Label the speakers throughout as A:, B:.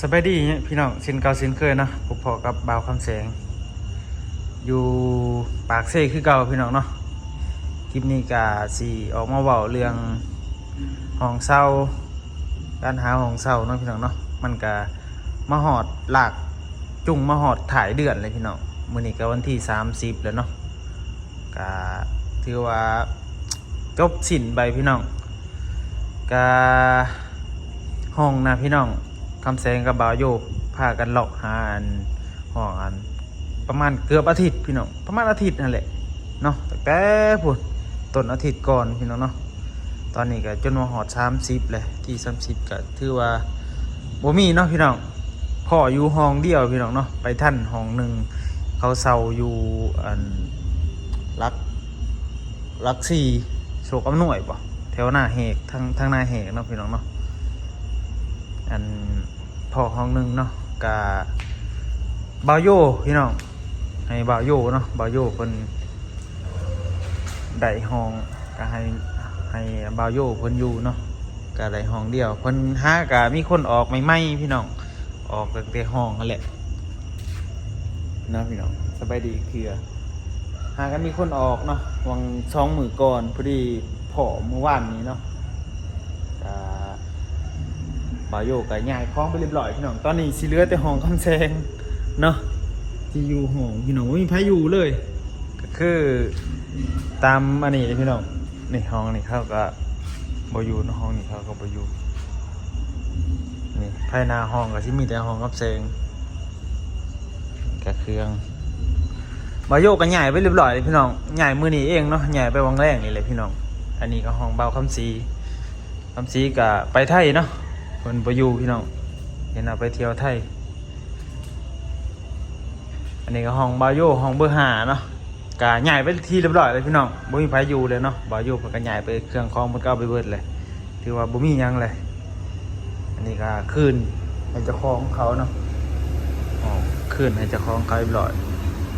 A: สบายดีพี่น้องสินเก่าสินเคยเนาะพบพอกับบ่าวคำแสงอยู่ปากเซ่คือเก่าพี่น้องเนาะคลิปนี้ก็สิออกมาเว้าเรื่องห้องเช่าการหาห้องเช่าเนาะพี่น้องเนาะมันก็มาหอดหลักจุ่งมาหอดถ่ายเดือนเลยพี่น้องมื้อนี้ก็วันที่30แล้วเนาะก็ถือว่าจบสิ้นไปพี่น้องก็ห้องนะพี่น้องคำแสงกับบ่าวโยพากันหลอกหาห้องประมาณเกือบอาทิตย์พี่น้องประมาณอาทิตย์นั่นแหละเนาะแต่พุ่นต้นอาทิตย์ก่อนพี่น้องเนาะตอนนี้ก็จนว่าหอด30เลยที่30ก็ถือว่าบ่มีเนาะพี่น้องพ่ออยู่ห้องเดียวพี่น้องเนาะไปท่านห้องหนึ่งเขาเซาอยู่รักสี่โศกอำนวยป่ะแถวหน้าเหกทางหน้าเหกเนาะพี่น้องเนาะพอห้องหนึ่งเนาะกับบาโยพี่น้องให้บาโยเนาะบาโยคนได้ห้องก็ให้บาโยคนอยู่เนาะก็ได้ห้องเดียวคนหาก็มีคนออกใหม่ๆพี่น้องออกตั้งแต่ห้องนั่นแหละนะพี่น้องสบายดีคือหากันมีคนออกเนาะวัง2 มื้อก่อนพอดีพอเมื่อวานนี้เนาะบ่าวโยกกับยายคล้องไปเรียบร้อยพี่น้องตอนนี้สิเหลือแต่ห้องคำแซงเนาะที่อยู่ห้องพี่น้องไม่มีใครอยู่เลยก็คือตามอันนี้เลยพี่น้องนี่ห้องนี่เขาก็บ่อยู่ในห้องนี่เขาก็บ่อยู่นี่ภายในห้องก็สิมีแต่ห้องคำแซงกับเครื่องบ่าวโยกกับยายไปเรียบร้อยเลยพี่น้องยายมื้อนี้เองเนาะยายไปวังแรกนี่เลยพี่น้องอันนี้ก็ห้องบ่าวคำศรีก็ไปไทยเนาะคนไปอยู่พี่น้องเห็นเอาไปเที่ยวไทยอันนี้ก็ห้องบาโยห้องเบอร์5เนาะกะใหญ่ไปที่เรียบร้อยเลยพี่น้องบ่มีไผอยู่เลยเนาะบาโยเพิ่นก็ใหญ่ไปเครื่องคองมันก็เอาไปเบิดเลยถือว่าบ่มีหยังเลยอันนี้ก็คืนให้เจ้าของเขาเนาะคืนให้เจ้าของเขาเรียบร้อย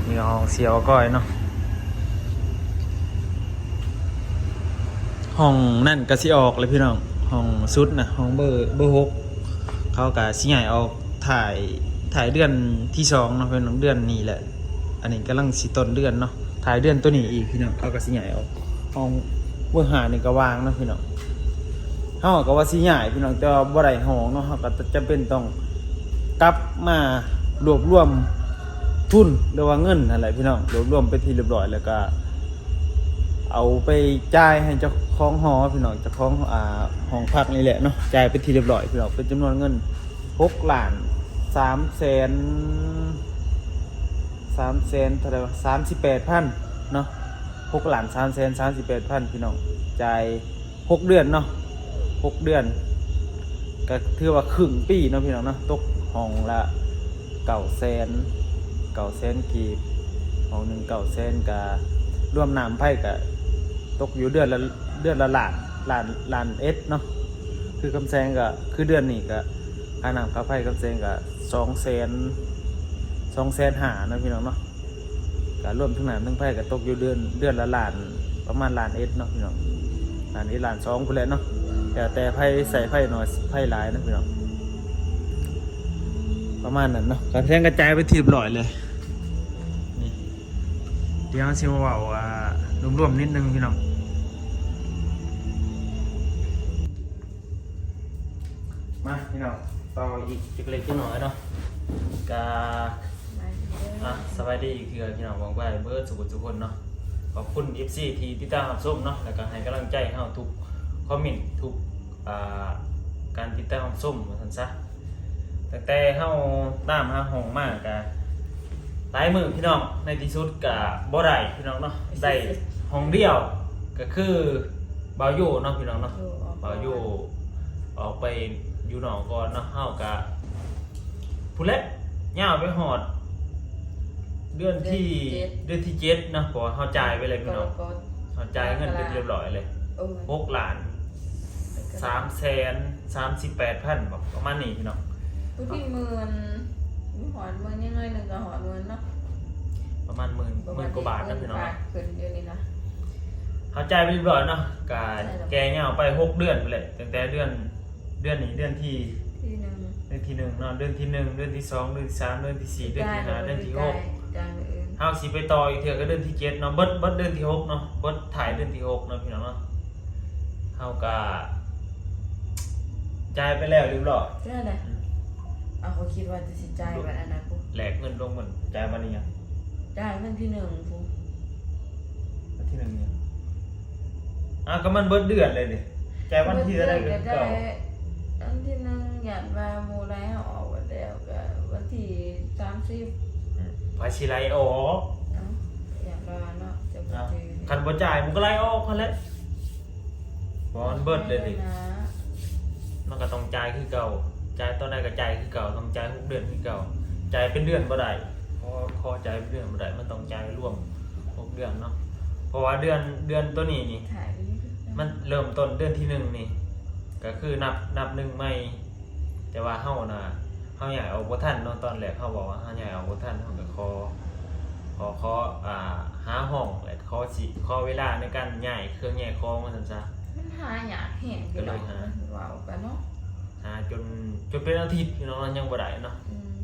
A: นี่ก็ห้องเสียวก้อยเนาะห้องนั่นก็สิออกเลยพี่น้องห้องสุดนะห้องเบอร์6เขากับสิใหญ่ออกถ่ายเดือนที่2เนาะเป็นเดือนนี้แหละอันนี้กำลังสิต้นเดือนเนาะถ่ายเดือนตัวนี้อีกพี่น้องเขากับสิใหญ่ออกห้องเบอร์5นี่ก็วางเนาะพี่น้องเขาก็ว่าสิใหญ่พี่น้องแต่ว่าบ่ได้ห้องเนาะเขาก็จำเป็นต้องกลับมารวบรวมทุนหรือว่าเงินอะไรพี่น้องรวบรวมไปที่เรียบร้อยแล้วก็เอาไปจ่ายให้เจ้าของหอพี่น้องเจ้าของห้องพักนี่แหละเนาะจ่ายไปทีเรียบร้อยพี่น้องเป็นจำนวนเงิน6,300,000เท่าไหร่วะ38,000เนาะ6,338,000พี่น้องจ่าย6 เดือนเนาะ6 เดือนก็ถือว่าครึ่งปีเนาะพี่น้องเนาะตกห้องละ900,000กีบห้องนึง900,000ก็รวมน้ำไผ่ก็ตกอยู่เดือนละล้านเอสเนาะคือคำแซงก็คือเดือนนี้ก็ค่าน้ำค่าไฟคำแซงก็200,000นะพี่น้องเนาะก็รวมทั้งน้ำทั้งไฟก็ตกอยู่เดือนละล้านประมาณล้านเอสเนาะพี่น้องล้านนี้ล้าน2พุ่นแหละเนาะแต่ไฟใส่ไฟน้อยไฟหลายนะพี่น้องประมาณนั้นเนาะคำแซงกระจายไปทีเรียบร้อยเลยนี่เดี๋ยวสิมาเว้ารวมๆนิดนึงพี่น้องมาพี่น้องต่ออีกจุดเล็กจุดน้อยเนาะกาสบายดีอีกทีพี่น้องหวังว่าเบิร์ดสุขทุกคนเนาะขอบคุณ FC ที่ติดตามรับชมเนาะแล้วก็ให้กำลังใจให้เราทุกคอมเมนต์ทุกการติดตามรับชมว่าซั่นซะแต่เฮาตามหาห้องมากกะหลายมื้อพี่น้องในที่สุดก็บ่ได้พี่น้องเนาะได้ห้องเดียวก็คือบาโยเนาะพี่น้องเนาะบาโยออกไปอยู่หนองก่อนเนาะเฮากะผู้เล็กย่าวไปหอดเดือนที่7เนาะเพราะว่าเฮาจ่ายไปเลยพี่น้องเฮาจ่ายเงินไปเรียบร้อยเลย6,338,000บอกประมาณนี้พี่น้อง
B: ผู้ที่หมื่นหอดหมื่นยังไงหนึ่งก็หอดหมื่นเนาะ
A: ประมาณหมื่นกว่าบาทนะพี่น้อง
B: ขึ้นเดือนนี้นะ
A: เขาจ่ายไปเรียบร้อยเนาะการแกเงาไป6 เดือนไปเลยตั้งแต่เดือนนี้เดือนที่ ที่1เนาะเดือนที่1เดือนที่2เดือนที่3เดือนที่4เดือนที่5เดือนที่6
B: จ่ายมื้ออื่น
A: เฮาสิไปต่ออีกเทื่อก็เดือนที่7เนาะเบิดเดือนที่6เนาะเบิดถ่ายเดือนที่6เนาะพี่น้องเนาะเฮาก็จ่ายไปแล้วเรียบร้อย
B: ใช่เลยเอาเขาคิดว่าจะสิจ่ายวันอันนั้นปุ๊บ
A: แลกเงินลงมันจ่ายวันนี้ยัง
B: จ่ายวันที่1ปุ๊บ
A: วันที่1เนี่ยก็มันเบิดเดือนเลยดิจ่ายวันที่จะได้เงิน
B: ได้
A: เก่า
B: วันที่1หยัดว่าหมู่ไรเอาออกวันแล้วก็วันที่30
A: ภาษีไรออก
B: เอ้าหยัดว่าเนาะจะบ่จือ
A: คันบ่จ่ายมันก็ไล่ออกคั่นแหละบ่มันเบิดเลยดิ
B: นะ
A: มันก็ต้องจ่ายคือเก่าจ่ายตอนใดก็จ่ายคือเก่าต้องจ่าย6เดือนคือเก่าจ่ายเป็นเดือนบ่ได้พอจ่ายเป็นเดือนบ่ได้มันต้องจ่ายรวม6เดือนเนาะเพราะว่าเดือนตัวนี้นี่
B: ถ่ายไปนี่
A: มันเริ่มต้นเดือนที่1นี่ก็คือนับ1ใหม่แต่ว่าเฮาน่ะเฮาอยากเอาบ่ทันเนาะตอนแรกเฮาบอกว่าเฮาอยากเอาบ่ทันเฮาก็ขอหาห้องและขอเวลาในการย้ายเครื่องย้ายของว่าซั่นซะ
B: มันหาอยากเห็นพี่น้องว้าวกันเนาะ
A: หาจนเป็นอาทิตย์พี่น้องยังบ่ได้เนาะ
B: อืม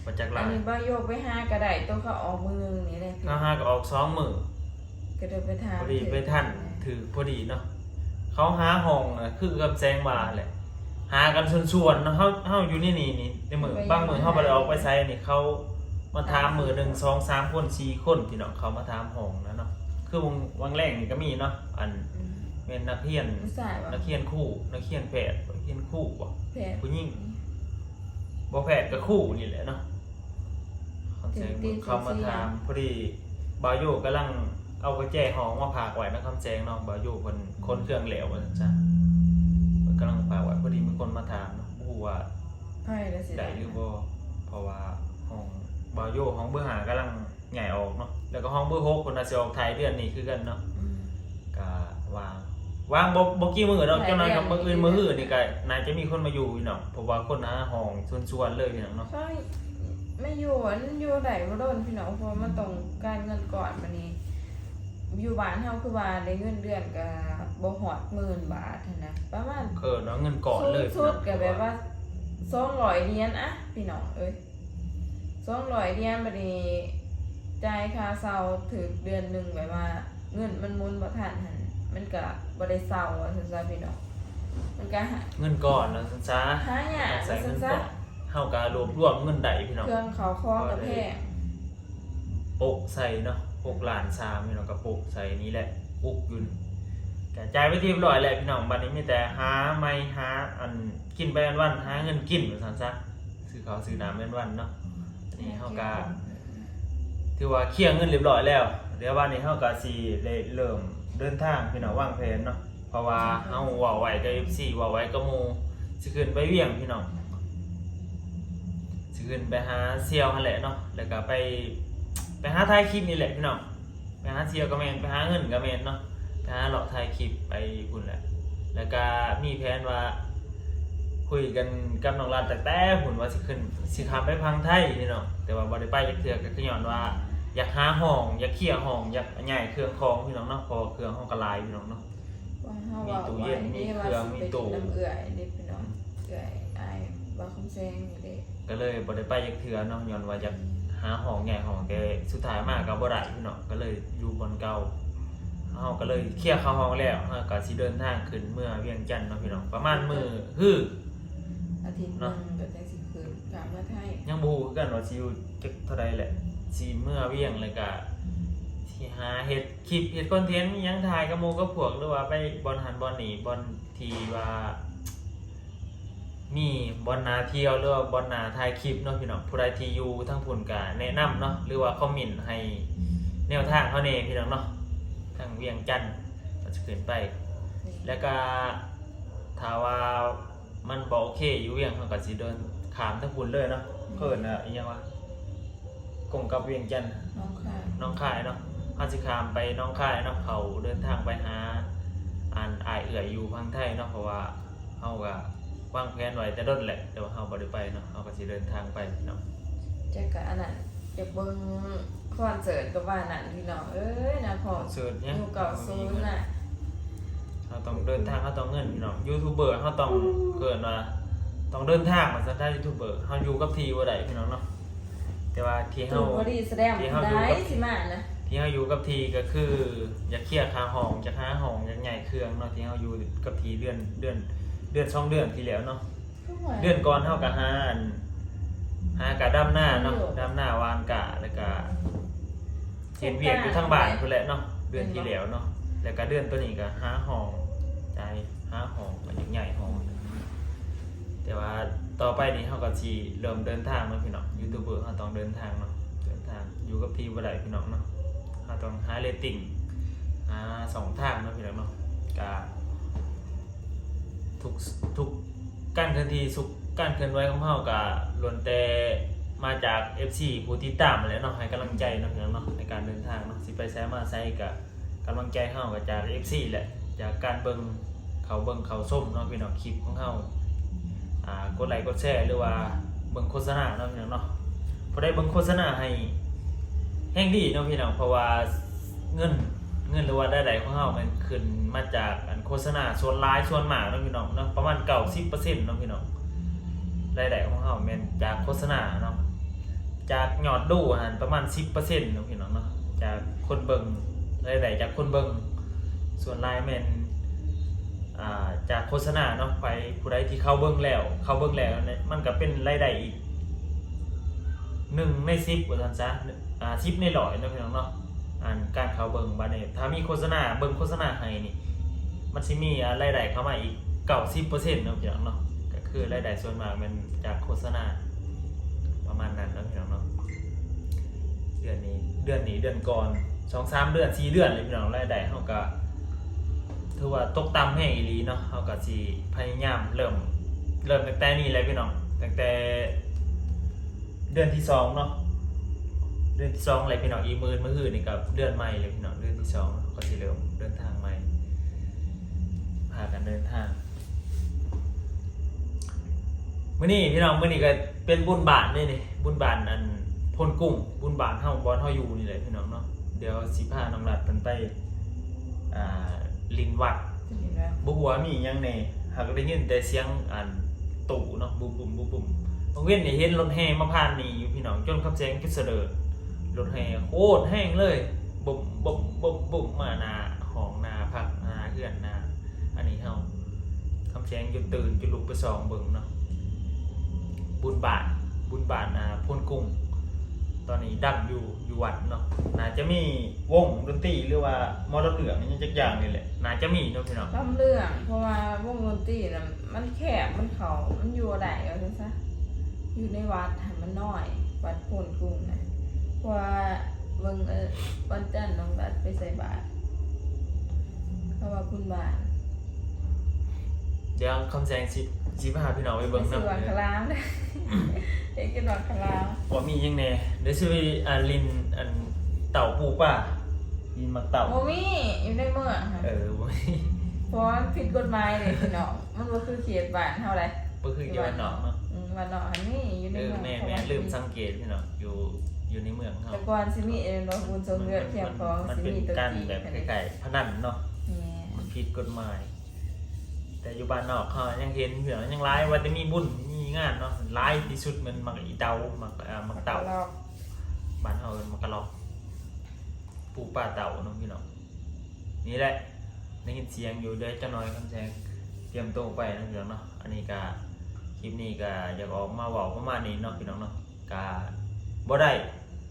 A: บ่จักห
B: อั
A: ลาน ย
B: นี้บ่โยกไปหาก็ได้ตัวเขาออกมือนึงนี่แหละ
A: ถ้าหาก็ออก2มื้อ
B: ก็เดินไปทาง
A: พอดีไปทันถือพอดีเนาะเขาหาห้องน่ะคือกับแซงว่าแหละหากันส่วนๆเนาะเฮาอยู่นี่ในมื้อบางมื้อเฮาบ่ได้ออกไปไสนี่เขามาถามมื้อหนึง2 3คน4คนพี่น้องเขามาถามห้องนะเนาะคือวังแรกนี่ก็มีเนาะอัน
B: อืม
A: แม่นนักเรียน
B: ผู้ชายว่ะ
A: นักเรียนคู่นักเรียนแพทย์นักเรียนคู่บ่
B: แพทย์
A: ผู้หญิงบ่แพทย์ก็คู่นี่แหละเนาะเขามาถามพอดีบาโยกำลังเอากระแจห้องมาพากไว้นะคำแจงเนาะบาโยคนคนเครื่องเหลวว่าซั่นจ้ะมันกำลังพากไว้พอดีมีคนมาถามเนาะบ่ฮู้ว่า
B: ไพ่ละสิ
A: ได้หรือบ่เพราะว่าห้องบาโยห้องเบอร์ 5กำลังใหญ่ออกเนาะแล้วก็ห้องเบอร์ 6คนน่าสิออกท้ายเดือนนี้คือกันเนาะ
B: อืม
A: ก็วางบ่กี่มื้อดอกจังได๋กับมื้ออื่นมื้อหื้อนี่ก็น่าจะมีคนมาอยู่พี่น้องเพราะว่าคนหาห้องส่วนๆเลยพี่น้องเนาะ
B: ใช่ไม่อยู่อันอยู่ได้บ่โดนพี่น้องเพราะมันต้องการเงินก่อนบัดนี้อยู่บ้านเฮาคือว่าได้เงินเดือนก็บ่ฮอด10,000 บาทหั้นนะประมาณ
A: เกิดเนาะเงินก่อนเลย
B: สุดๆก็แบบว่า200เหรียญอะพี่น้องเอ้ย200เหรียญบัดนี้จ่ายค่าเช่าถึกเดือนหนึงแบบว่าเงินมันหมุนบ่ทันหั่นมันก็บ่ได้เช่าว่าซั่นซะพี่น้องมันก็หา
A: เงินก่อนนะซะ
B: หายาก
A: ใส่
B: ว่า
A: เงิ
B: ซั่น
A: น
B: ซะ
A: ก่อนเฮาก็รวบเงินได้พี่น้อง
B: เครื่องเขาคล้องกับแพง
A: โปะใส่เนาะ6ล้าน3พี่น้องก็โปะใส่นี่แหละอุกอยู่ก็จ่ายไปที่เรียบร้อยแล้วพี่น้องบัดนี้มีแต่หาไม้หาอันกินไปวันๆหาเงินกินว่าซั่นซะซื้อข้าวซื้อน้ำวันๆเนาะอันนี้เฮาก็ถือว่าเคลียร์เงินเรียบร้อยแล้วเดี๋ยววันนี้เฮาก็สิได้เริ่มเดินทางพี่น้องวางแผนเนาะเพราะว่าเฮาเว้าไว้กับ FC เว้าไว้กับหมู่สิขึ้นไปเวียงพี่น้องสิขึ้นไปหาเสี่ยวหั่นแหละเนาะแล้วก็ไปหาถ่ายคลิปนี่แหละพี่น้องไปหาเสี่ยวก็แม่นไปหาเงินก็แม่นเนาะไปหาเลาะถ่ายคลิปไปพุ่นแหละแล้วก็มีแผนว่าคุยกันกับน้องรัฐแต่พุ่นว่าสิขึ้นสิขับไปพังไทยพี่น้องแต่ว่าบ่ได้ไปจักเทื่อก็คือย้อนว่าอยากหาห้องอยากเคลียร์ห้องอยากย้ายเครื่องของพี่น้องเนาะเพอเครื่องห้องก็หลายพี่น้องเนาะ
B: ว่าเฮาว่าไว้นี่ว่าสิไปกินน้ำเอื่อยนี่พี่น้องเอื่อยอายว่าคำแซงอยู่เด้
A: ก็เลยบ่ได้ไปจักเทื่อเนาะย้อนว่าอยากหาห้องใหญ่ห้องแต่สุดท้ายมาก็บ่ได้พี่น้องก็เลยอยู่บอนเก่าเฮาก็เลยเคลียร์เข้าห้องแล้วเฮาก็สิเดินทางขึ้นเมื่อเวียงจันทน์เนาะพี่น้องประมาณมื้อฮื้อ
B: อาทิตย์หนึงก็จังสิคืนกลับมาไทย
A: ยังบ่ฮู้คือกันว่าสิอยู่จักเท่าใดแหละสิเมื่อเวียงแล้วก็สิหาเฮ็ดคลิปเฮ็ดคอนเทนต์อิหยังถ่ายกับหมู่กับพวกหรือว่าไปบ่อนหันบ่อนนี่บ่อนที่ว่ามีบ่อนนาเที่ยวหรือว่าบ่อนนาถ่ายคลิปเนาะพี่น้องผู้ใดที่อยู่ทางพุ่นก็แนะนำเนาะหรือว่าคอมเมนต์ให้แนวทางเขาแน่พี่น้องเนาะทางเวียงจันทน์ก็จะขึ้นไป แล้วก็ถ้าว่ามันบ่โอเคอยู่เวียงเขาก็สิเดินข้ามทางพุ่นเลยเนาะเพิ่นน่ะอีหยังวะกงกับเวียงจันทน์
B: น้องค่ะ
A: น้องคายเนาะเฮาสิข้ามไปน้องคายเนาะเขาเดินทางไปหาอ้ายเอื้อยอยู่พังไทยเนาะเพราะว่าเฮาก็วางแผนไว้แต่ต้นแหละแต่ว่าเฮาบ่ได้ไปเนาะเฮาก็สิเดินทางไปเนาะ
B: จักก็อันนั้นอยากเบิ่งคอนเสิร์ตก็ว่านั่นพี่น้องเอ้ยนะพ่อ
A: เสิร์ชเนี่ย
B: อยู่เก่าซูนน่ะ
A: เฮาต้องเดินทางเฮาต้องเงินพี่น้องยูทูบเบอร์เฮาต้องเกินว่า ต้องเดินทางมาซะได้ยูทูบเบอร์เฮาอยู่กับทีบ่ได้พี่น้องเนาะแต่ว่าที่
B: ถู
A: เฮาก
B: พอดีแสดงได้สิมานะ
A: ที่เฮาอยู่กับทีก็คืออยากเคลียร์ค่าห้องจากหาห้องอยากใหญ่เครื่องเนาะที่เฮาอยู่กับทีเดือน2 เดือนที่แล้วเนาะเดือนก่อนเฮาก็หากะดำหน้าเนาะดำหน้าวานกะแล้วก็เฮ็ดเวียกอยู่ทางบ้านพุ่นแหละเนาะเดือนที่แล้วเนาะแล้วก็เดือนตัวนี้ก็หาห้องจ่ายหาห้องมันใหญ่ห้องแต่ว่าต่อไปนี้เขาก็สิเริ่มเดินทางเนาะพี่น้องยูทูบเบอร์เขาต้องเดินทางเนาะเดินทางอยู่กับทีบ่ได้พี่น้องเนาะเขาต้องหาเรตติ้งหา2 ทางเนาะพี่น้องเนาะก็ทุกการเคลื่อนที่สุกการเคลื่อนไหวของเขาก็ล้วนแต่มาจาก FC ผู้ติดตามนั่นแหละเนาะให้กำลังใจเนาะพี่น้องเนาะในการเดินทางเนาะสิไปไสมาไสก็กำลังใจเขาก็จาก FC แหละจากการเบิ่งเขาส้มเนาะพี่น้องคลิปของเขากดไลค์กดแชร์หรือว่าเบิ่งโฆษณาเนาะพี่น้องเนาะพอได้เบิ่งโฆษณาให้แห่งดีเนาะพี่น้องเพราะว่าเงินหรือว่าได้ของเฮามันขึ้นมาจากอันโฆษณาส่วนหลายส่วนมากเนาะพี่น้องเนาะประมาณ 90% เนาะพี่น้องรายได้ของเฮาแม่นจากโฆษณาเนาะจากยอดดูหันประมาณ 10% เนาะพี่น้องเนาะจากคนเบิ่งรายได้จากคนเบิ่งส่วนหลายแม่นจากโฆษณาเนาะไปผู้ใดที่เข้าเบิ่งแล้วเนี่ยมันก็เป็นรายได้อีก1 ใน 10ว่าซั่นซะ10 ใน 100เนาะพี่น้องเนาะการเข้าเบิ่งบัดนี้ถ้ามีโฆษณาเบิ่งโฆษณาให้นี่มันสิมีรายได้เข้ามาอีก 90% เนาะพี่น้องเนาะก็คือรายได้ส่วนมากมันจากโฆษณาประมาณนั้นเนาะพี่น้องเนาะเดือนก่อน 2-3 เดือน 4 เดือนเลยพี่น้องรายได้เฮาก็ถือว่าตกต่ำแห้งอีหลีเนาะเฮาก็สิพยายามเริ่มตั้งแต่นี้เลยพี่น้องตั้งแต่เดือนที่2เนาะเดือนที่2อะไรพี่น้องอีมื้อนี่ก็เดือนใหม่เลยพี่น้องเดือนที่2ก็สิเริ่มเดินทางใหม่พากันเดินทางมื้อนี้พี่น้องมื้อนี้ก็เป็นบุญบาทนี่บุญบาทอันพลกุ้งบุญบาทเฮาบ่เฮาอยู่นี่แหละพี่น้องเนาะเดี๋ยวสิพาน้องรัดเพิ่นไปลินวัดบ่ฮู้ว่ามีหยังแน่หากได้ยินแต่เสียงตู่เนาะบุ้มบางเว้นนี่เห็นรถแห่มาผ่านนี่อยู่พี่น้องจนคำแสงจุดเสด็จรถแห่โคตรแห้งเลยบุ้มมาหน้าห้องหน้าพักหน้าเฮือนหน้าอันนี้เฮาคำแสงจุดตื่นจุดลุกไปส่องเบิ่งเนาะบุญบาทพลกุ้งตอนนี้ดังอยู่วัดเนาะน่าจะมีวงดนตรีหรือว่ามอลเหลืองนี่จักอย่างนี่แหละน่าจะมีเนาะพี่น้อง
B: ลำเรื่องเพราะว่าวงดนตรีน่ะมันแคบมันเขามันอยู่ได้เอาจังซะอยู่ในวัดมันน้อยวัดโพนกุ้งนะเพราะว่าเบิ่งวันจันทร์น้องรัดไปใส่บาตรเพราะว่าคุณบาท
A: เดี๋ยวคำแสงสิพาพี่น้องไปเบิ่ง
B: นำคลามนะเด็กกินหวานคลาม
A: ว่ามียังแน่เดี๋ยวสิไปลินเต่าปูป่าลินมักเต่า
B: โมมี่อยู่ในเมืองค่ะ
A: บ่มี
B: เพราะผิดกฎหมายเลยพี่น้องมันบ่คือเขตบ้านเท่าไร
A: บ่คืออยู่บ้านนอกเนาะ
B: บ้านนอกอันนี้อยู่ในเมือง
A: แม่ลืมสังเกตพี่น้องอยู่ในเมืองเฮา
B: แต่ก่อนสิมีเนาะบุญทรงเลือดเพียงพอสิมีตัว
A: จริงแบบคล้ายๆพนันเนาะมันผิดกฎหมายแต่อยู่บ้านนอกเขายังเห็นเหือยังร้ายว่าจะมีบุญมีงานเนาะร้ายที่สุดมันมักอีเตามักเต่าบ้านเขาเป็นมักกะลอกปูป่าเต่าน้องพี่น้องนี่แหละได้ยินเสียงอยู่เดี๋ยวจะน้อยคำแซงเตรียมตัวไปนะพี่น้องเนาะอันนี้ก็คลิปนี้ก็อยากออกมาบอกประมาณนี้เนาะพี่น้องเนาะก็บ่ได้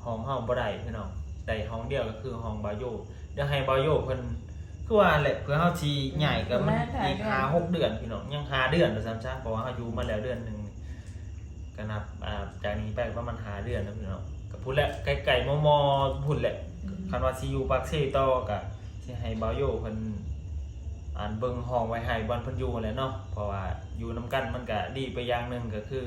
A: ห้องบ่ได้พี่น้องได้ห้องเดียวก็คือห้องบาโยเดี๋ยวให้บาโยเพิ่นคือว่าแหละเพื่อเฮาสิใหญ่ก็มันอีก5-6 เดือนพี่น้องยัง5 เดือนว่าซั่นซะเพราะว่าเฮาอยู่มาแล้วเดือนนึงก็นับจากนี้ไปประมาณ5 เดือนนะพี่น้องก็พูดแล้วไกลๆมอพูดแหละคันว่าสิอยู่ปากเซต่อก็สิให้บาโยเพิ่นเบิ่งห้องไว้ให้บ่อนเพิ่นอยู่แหละเนาะเพราะว่าอยู่นํกันมันก็ดีไปอย่างนึงก็คือ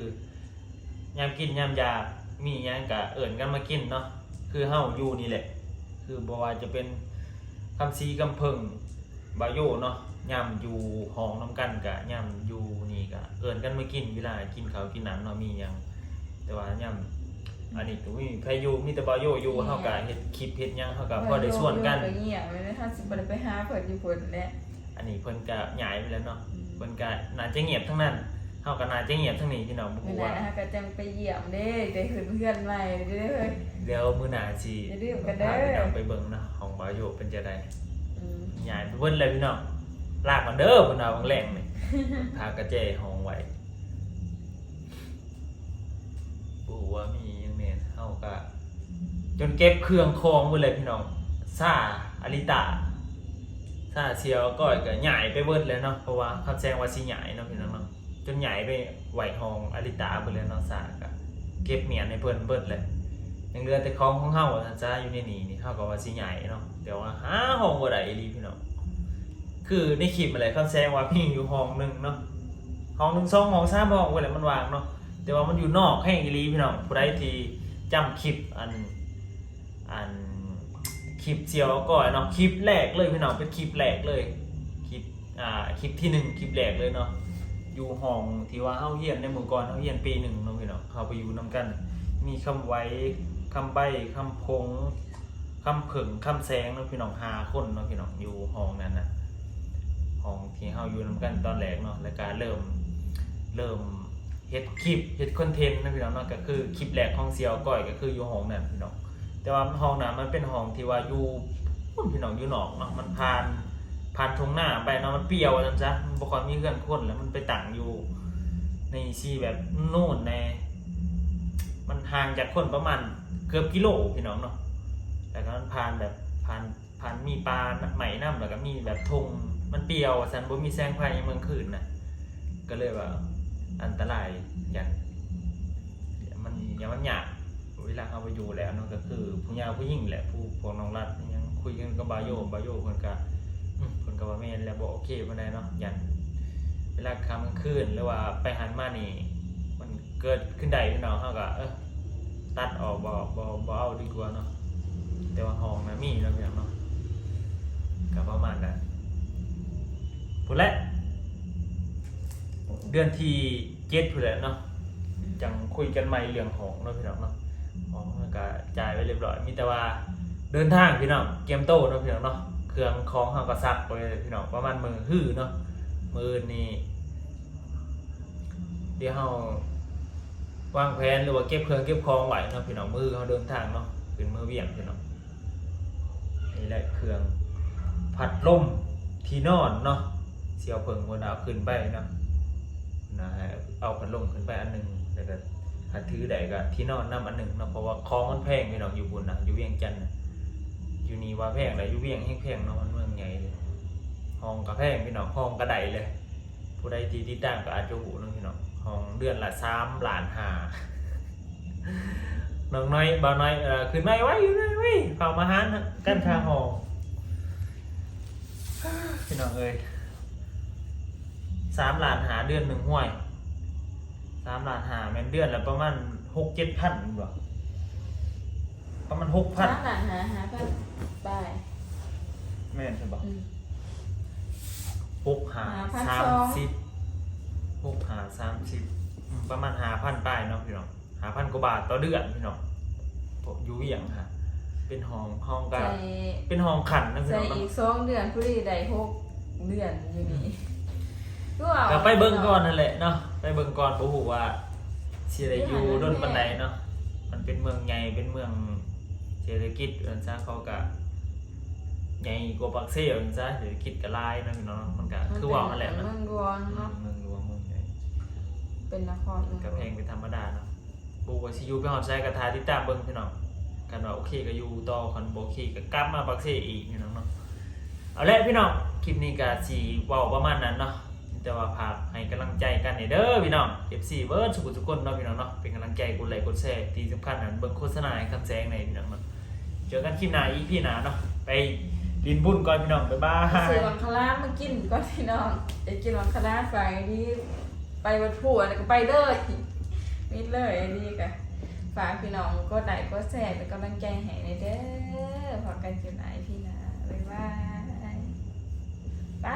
A: ยามกินยามอยากมีหยังก็เอิ้นกันมากินเนาะคือเฮาอยู่นี่แหละคือบ่ว่าจะเป็นคำซีกำเพิงบาโยเนาะย่ำอยู่ห้องน้ำกันกะย่ำอยู่นี่กะเอิญกันมากินเวลากินข้าวกินน้ำเนาะมีอย่างแต่ว่าย่ำอันนี้ก็มีใครอยู่มีแต่บาโยอยู่เฮากะเฮ็ดคลิปเฮ็ดหยังเฮากะพอได้ส่วนกัน
B: เงียบไม่ได้ถ้าสิบ่ได้ไปหาเพิ่นอยู่เพิ่นแหละ
A: อันนี้เพิ่นกะย้ายไปแล้วเนาะเพิ่นกะน่าจะเงียบทั้งนั้น เฮาก็น่าจะเงียบทั้งนี้พี่น้องบ่
B: มื้
A: ฮู้
B: อห
A: ว่า
B: น้าก็จังไปเยี่ยมเด้ได้ขึ้นเพื่อนใหม่เด้อเฮ้ย
A: เดี๋ยวมื้อหน้าสิ
B: อย่าลืมกันเด้อ
A: พาพี่น้องไปเบิ่งเนาะของบ่าวโยเป็นจะได้
B: อืม
A: ย้ายไปเบิ่นเลยพี่น้องลากมันเด้อเพิ่นเอาบางแรงนี่ พากระเจห้องไว้บ่ฮู้ว่ามีหยังแม่นเฮาก็จนเก็บเครื่องคองไว้เลยพี่น้องซ่าอลิตาซ่าเชียวก้อยก็ใหญ่ไปเบิดเลยเนาะเพราะว่าเขาแจ้งว่าสิใหญ่เนาะพี่น้องเนาะจนใหญ่ไปไหวห้องอลิตาเบิดเลยเนาะซ่าก็เก็บเมียนให้เพิ่นเบิดเลยยังเหลือแต่ของเฮาท่านจ้าอยู่ในนี่เฮาก็ว่าสิใหญ่เนาะแต่ว่าหาห้องบ่ได้อีหลีพี่น้องคือในคลิปอะไรเขาแจ้งว่ามีอยู่ห้องนึงเนาะห้องนึง2ห้อง3ห้องไว้แหละมันวางเนาะแต่ว่ามันอยู่นอกแห้งอีหลีพี่น้องผู้ใดที่จำคลิปอันคลิปเจียวก่อนเนาะคลิปแรกเลยพี่น้องเป็นคลิปแรกเลยคลิปที่1คลิปแรกเลยเนาะอยู่ห้องที่ว่าเฮาเรียนในหมู่ก่อนเฮาเรียนปี1เนาะพี่น้องเฮาไปอยู่นํกันมีคำไว้คำใบ้คำพงคำผึ่งคำแสงเนาะพี่น้อง5คนเนาะพี่น้องอยู่ห้องนั้นน่ะห้องที่เฮาอยู่นํกันตอนแรกเนาะแล้วก็เริ่มเฮ็ดคลิปเฮ็ดคอนเทนต์นะพี่น้องเนาะก็คือคลิปแรกของเซียวก้อยก็คืออยู่ห้องนั้นพี่น้องแต่ว่าห้องนั้นมันเป็นห้องที่ว่าอยู่พี่น้องอยู่นอกเนาะมันผ่านทุ่งนาไปเนาะมันเปรี่ยวจังซะมันบ่ค่อยมีเพื่อนคนแล้วมันไปตั้งอยู่ในซีแบบโน่นแน่มันห่างจากคนประมาณเกือบกิโลพี่น้องเนาะแต่ก็มันผ่านแบบผ่านมีปลาไหมน้ำแล้วก็มีแบบทงมันเปรี่ยวซั่นบ่มีแสงไฟในเมืองคืนน่ะก็เลยว่าอันตรายอย่างมันยากเวลาเอาไปอยู่แล้วเนาะก็คือผู้ยาวผู้หญิงแหละผู้พวกน้องรัดยังคุยกันกับบาโยเพิ่นก็ว่าแม่นแล้วบ่โอเคบ่ได้เนาะยันเวลาค่ำกลางคืนหรือว่าไปหันมานี่มันเกิดขึ้นได้พี่น้องเฮาก็ตัดออกบ่เอาดีกว่าเนาะแต่ว่าห้องน่ะมีแล้วพี่น้องเนาะก็ประมาณนั้นพุ่นแหละเดือนที่7พุ่นแหละเนาะจังคุยกันใหม่เรื่องของเนาะพี่น้องเนาะของมันก็จ่ายไว้เรียบร้อยมีแต่ว่าเดินทางพี่น้องเกมโตเนาะพี่น้องเนาะเครื่องของเฮาก็ซักไปพี่น้องประมาณมื้อฮื้อเนาะมื้อนี้เดี๋ยวเฮาวางแผนหรือว่าเก็บเครื่องเก็บของไว้เนาะพี่น้องมื้อเฮาเดินทางเนาะขึ้นมื้อเวียงพี่น้องนี่แหละเครื่องพัดลมที่นอนเนาะเสี่ยวเพิ่งบ่เอาขึ้นไปเนาะนะฮะเอาพัดลมขึ้นไปอันนึงแล้วก็ถ้าถือได้ก็ที่นอนนำอันนึงเนาะเพราะว่าของมันแพงพี่น้องอยู่บุญนะอยู่เวียงจันทน์อยู่นี่ว่าแพงเลยอยู่เวียงแพงเนาะมันเมืองใหญ่เลยห้องก็แพงพี่น้องห้องก็ได้เลยผู้ใดที่ติดตามก็อาจจะหูเนาะพี่น้องห้องเดือนละ3 ล้าน 5น้องน้อยบ่าวน้อยขึ้นไม่ไว้อยู่เลยเว้ยเข้ามาหากันค่าห้องพี่น้องเอ้ย3 ล้าน5เดือน1ห้วย3 ล้าน5แม่นเดือนละประมาณ 6-7 พันบ่ประมาณ 6,000
B: 3 ล้านหาพันไป
A: แม่นใช่บ่
B: อืม
A: 6,530ประมาณ 5,000 ป้ายเนาะพี่น้อง 5,000 กว่าบาทต่อเดือนพี่น้องอยู่เวียงค่ะเป็นห้องก็เป็นห้องขันนะพี่
B: ใส่
A: น้อง
B: อีก2เดือนผู้ดีได้6เดือนอยู่นี่
A: ก็ไปเบิ่งก่อนนั่นแหละเนาะไปเบิ่งก่อนบ่ฮู้ว่าสิได้อยู่ดนปานใดเนาะมันเป็นเมืองใหญ่เป็นเมืองเศรษฐกิจอันซะเขาก็ใหญ่กว่าปากเซ่อันซะเศรษฐกิจก็หลายนะพี่น้องมันก็คือว่านั่นแหละเนาะ
B: เมืองรวงเนาะ
A: เมืองหลวงเมืองใหญ่
B: เป็นนคร
A: ก็แพงเป็นธรรมดาเนาะบ่ว่าสิอยู่ไปฮอดไสก็ทาติดตามเบิ่งพี่น้องกันว่าโอเคก็อยู่ต่อคันบ่โอเคก็กลับมาปากเซ่อีกพี่น้องเนาะเอาละพี่น้องคลิปนี้ก็สิเว้าประมาณนั้นเนาะแต่ว่าฝากให้กำลังใจกันเด้อพี่น้อง FC เบิร์ดทุกคนเนาะพี่น้องเนาะเป็นกำลังใจกดไลค์กดแชร์ที่สำคัญนั้นเบิ่งโฆษณาให้คำแสงในพี่น้องเนาะเจอกันคลิปหน้าอีพีหน้าเนาะไปลินบุญก่อนพี่น้องบ๊ายบาย
B: ซื้อวังคลามากินก่อนพี่น้องจะกินวังคลาไปนี่ไปวัดผัวแล้วก็ไปเลยมิดเลยนี่ก็ฝากพี่น้องกดไลค์กดแชร์เป็นกำลังใจให้ในเด้อพอกันคลิปหน้าพี่น้าบ๊ายบายไป